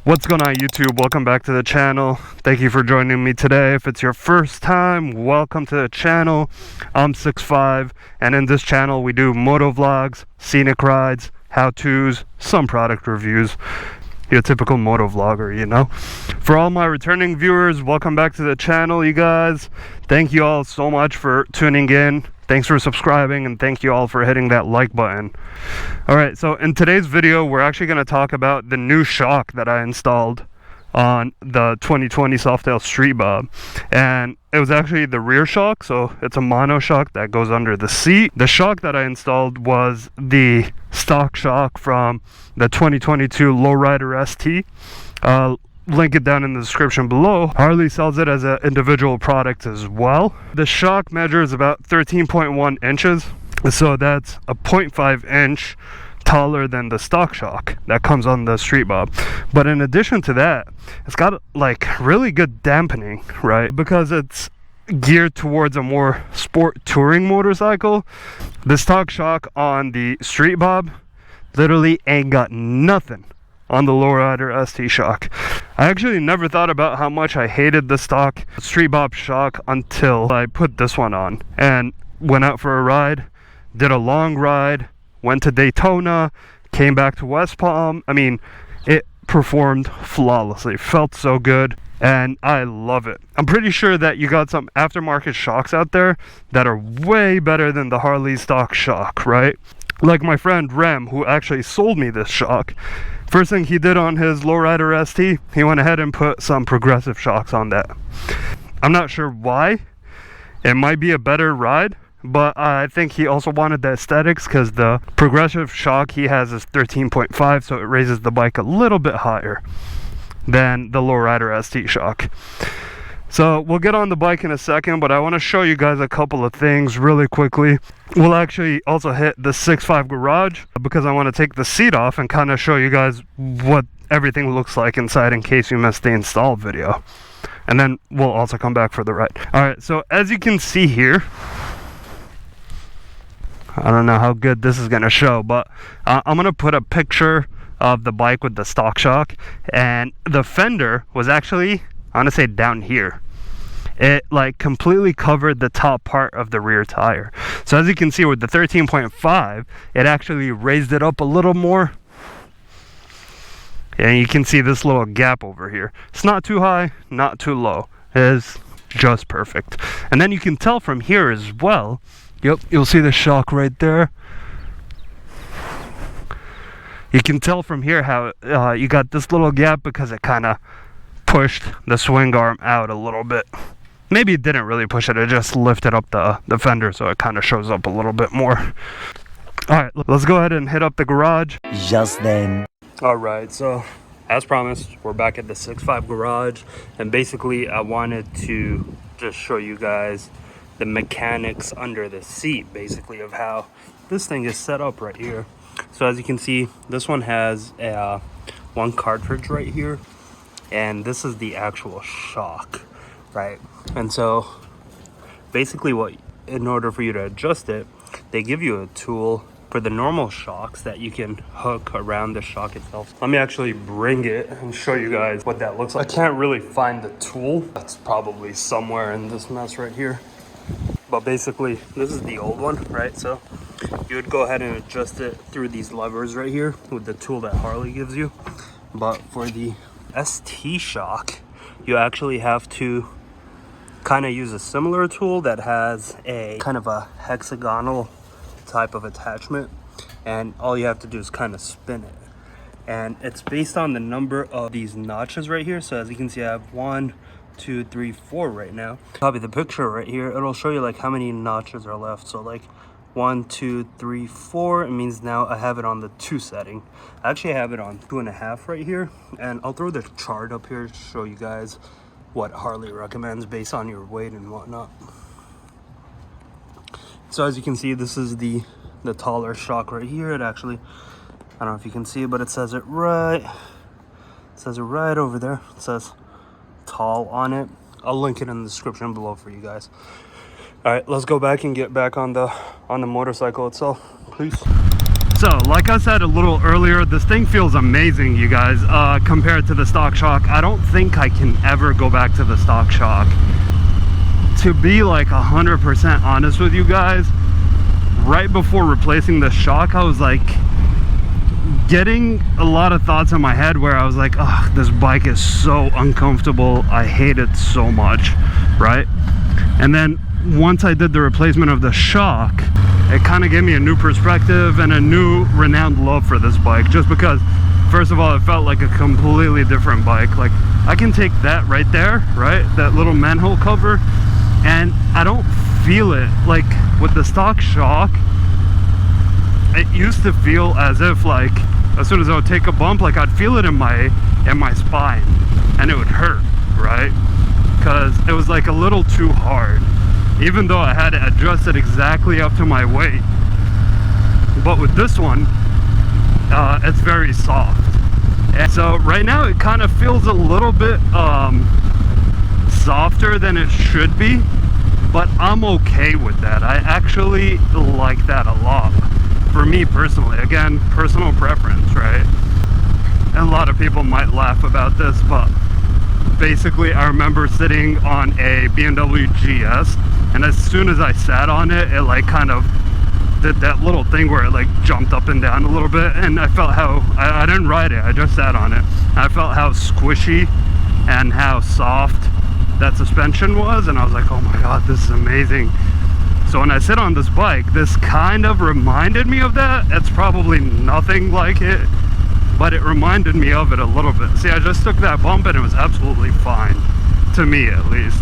What's going on, YouTube? Welcome back to the channel. Thank you for joining me today. If it's your first time, welcome to the channel. I'm 6'5", and in this channel we do moto vlogs, scenic rides, how-tos, some product reviews. Your typical moto vlogger, you know. For all my returning viewers, welcome back to the channel, you guys. Thank you all so much for tuning in. Thanks for subscribing, and thank you all for hitting that like button. Alright, so in today's video, we're actually going to talk about the new shock that I installed on the 2020 Softail Street Bob. And it was actually the rear shock, so it's a monoshock that goes under the seat. The shock that I installed was the stock shock from the 2022 Lowrider ST. Link it down in the description below. Harley sells it as an individual product as well. The shock measures about 13.1 inches, so that's a 0.5 inch taller than the stock shock that comes on the Street Bob. But in addition to that, it's got like really good dampening, right? Because it's geared towards a more sport touring motorcycle. The stock shock on the Street Bob literally ain't got nothing on the Lowrider ST shock. I actually never thought about how much I hated the stock Street Bob shock until I put this one on and went out for a ride, did a long ride, went to Daytona, came back to West Palm. I mean, it performed flawlessly, felt so good, and I love it. I'm pretty sure that you got some aftermarket shocks out there that are way better than the Harley stock shock, right? Like my friend Rem, who actually sold me this shock. First thing he did on his Lowrider ST, he went ahead and put some progressive shocks on that. I'm not sure why. It might be a better ride, but I think he also wanted the aesthetics because the progressive shock he has is 13.5, so it raises the bike a little bit higher than the Lowrider ST shock. So we'll get on the bike in a second, but I want to show you guys a couple of things really quickly. We'll actually also hit the 6.5 garage because I want to take the seat off and kind of show you guys what everything looks like inside in case you missed the install video. And then we'll also come back for the ride. Alright, so as you can see here, I don't know how good this is going to show, but I'm going to put a picture of the bike with the stock shock, and the fender was actually, I'm gonna say, down here. It like completely covered the top part of the rear tire. So as you can see with the 13.5, it actually raised it up a little more. And you can see this little gap over here. It's not too high, not too low. It is just perfect. And then you can tell from here as well. Yep, you'll see the shock right there. You can tell from here how you got this little gap because it kind of pushed the swing arm out a little bit. Maybe it didn't really push it, it just lifted up the fender so it kind of shows up a little bit more. Alright, let's go ahead and hit up the garage. Just then. Alright, so as promised, we're back at the 6.5 garage, and basically I wanted to just show you guys the mechanics under the seat, basically, of how this thing is set up right here. So as you can see, this one has one cartridge right here, and this is the actual shock, right? And so basically in order for you to adjust it, they give you a tool for the normal shocks that you can hook around the shock itself. Let me actually bring it and show you guys what that looks like. I can't really find the tool. That's probably somewhere in this mess right here. But basically, this is the old one, right? So you would go ahead and adjust it through these levers right here with the tool that Harley gives you. But for the ST shock, you actually have to kind of use a similar tool that has a kind of a hexagonal type of attachment, and all you have to do is kind of spin it, and it's based on the number of these notches right here. So as you can see, I have 1, 2, 3, 4 right now. Copy the picture right here, it'll show you like how many notches are left. So like 1, 2, 3, 4, it means now I have it on the 2 setting. I actually have it on 2.5 right here, and I'll throw the chart up here to show you guys what Harley recommends based on your weight and whatnot. So as you can see, this is the taller shock right here. It actually, I don't know if you can see it, but it says it right over there. It says tall on it. I'll link it in the description below for you guys. All right, let's go back and get back on the motorcycle itself, please. So like I said a little earlier, this thing feels amazing, you guys, compared to the stock shock. I don't think I can ever go back to the stock shock. To be like 100% honest with you guys, right before replacing the shock, I was like getting a lot of thoughts in my head where I was like, oh, this bike is so uncomfortable, I hate it so much, right? And then once I did the replacement of the shock, it kind of gave me a new perspective and a new renowned love for this bike, just because first of all it felt like a completely different bike. Like I can take that right there, right, that little manhole cover, and I don't feel it. Like with the stock shock, it used to feel as if like as soon as I would take a bump, like I'd feel it in my spine and it would hurt, right? Because it was like a little too hard, even though I had it adjusted exactly up to my weight. But with this one, it's very soft. And so right now it kind of feels a little bit softer than it should be, but I'm okay with that. I actually like that a lot. For me personally, again, personal preference, right? And a lot of people might laugh about this, but basically I remember sitting on a BMW GS, and as soon as I sat on it, it like kind of did that little thing where it like jumped up and down a little bit, and I felt how I didn't ride it, I just sat on it. I felt how squishy and how soft that suspension was, and I was like, oh my god, this is amazing. So when I sit on this bike, this kind of reminded me of that. It's probably nothing like it, but it reminded me of it a little bit. See, I just took that bump and it was absolutely fine, to me at least.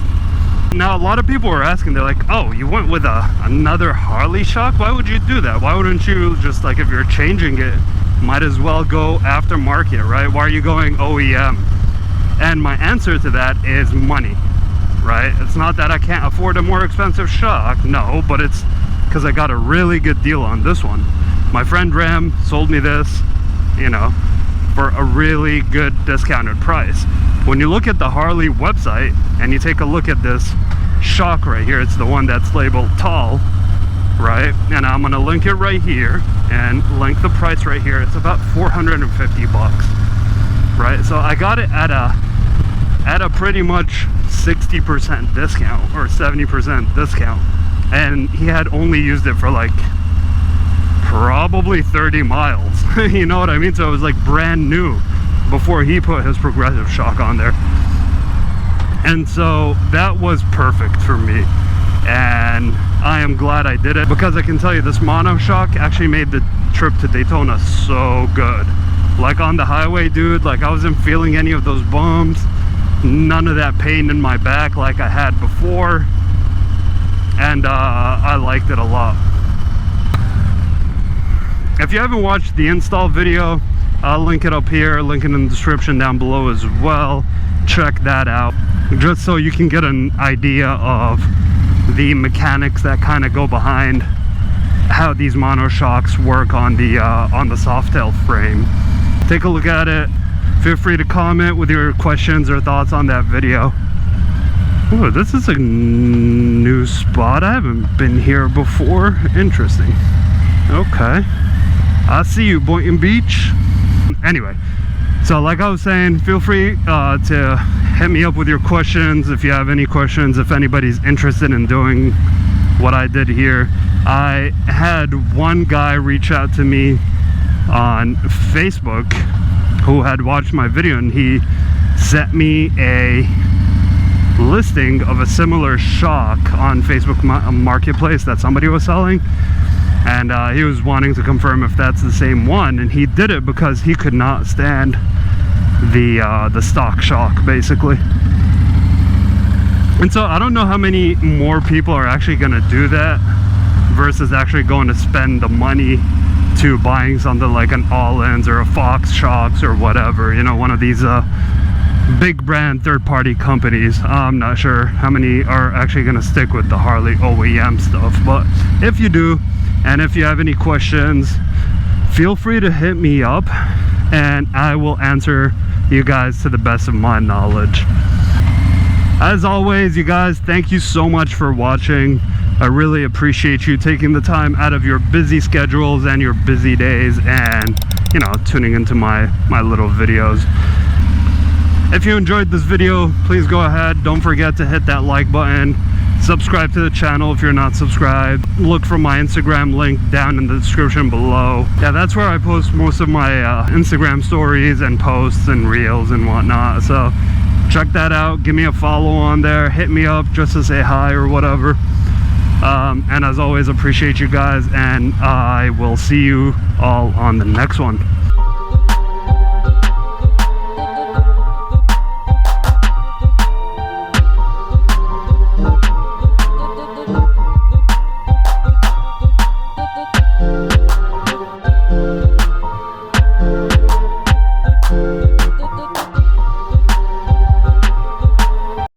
Now a lot of people were asking, they're like, oh, you went with another Harley shock? Why would you do that? Why wouldn't you just, like, if you're changing it, might as well go aftermarket, right? Why are you going OEM? And my answer to that is money, right? It's not that I can't afford a more expensive shock, no, but it's because I got a really good deal on this one. My friend Ram sold me this, you know, for a really good discounted price. When you look at the Harley website and you take a look at this shock right here, it's the one that's labeled tall, right? And I'm gonna link it right here and link the price right here. It's about 450 bucks, right? So I got it at a pretty much 60% discount or 70% discount, and he had only used it for like probably 30 miles. You know what I mean? So it was like brand new before he put his progressive shock on there, and so that was perfect for me, and I am glad I did it, because I can tell you this monoshock actually made the trip to Daytona so good. Like on the highway, dude, like I wasn't feeling any of those bumps, none of that pain in my back like I had before, and I liked it a lot. If you haven't watched the install video, I'll link it up here, link it in the description down below as well. Check that out, just so you can get an idea of the mechanics that kind of go behind how these monoshocks work on the Softail frame. Take a look at it. Feel free to comment with your questions or thoughts on that video. Oh, this is a new spot. I haven't been here before. Interesting. Okay. I see you, Boynton Beach. Anyway, so like I was saying, feel free to hit me up with your questions if you have any questions, if anybody's interested in doing what I did here. I had one guy reach out to me on Facebook who had watched my video, and he sent me a listing of a similar shock on Facebook Marketplace that somebody was selling, and he was wanting to confirm if that's the same one, and he did it because he could not stand the stock shock, basically. And so I don't know how many more people are actually going to do that versus actually going to spend the money to buying something like an All-Ins or a Fox Shocks or whatever, you know, one of these big brand third-party companies. I'm not sure how many are actually going to stick with the Harley OEM stuff, but if you do, and if you have any questions, feel free to hit me up and I will answer you guys to the best of my knowledge. As always, you guys, thank you so much for watching. I really appreciate you taking the time out of your busy schedules and your busy days and, you know, tuning into my little videos. If you enjoyed this video, please go ahead. Don't forget to hit that like button. Subscribe to the channel if you're not subscribed. Look for my Instagram link down in the description below. Yeah, that's where I post most of my Instagram stories and posts and reels and whatnot. So check that out. Give me a follow on there. Hit me up just to say hi or whatever. And as always, appreciate you guys, and I will see you all on the next one.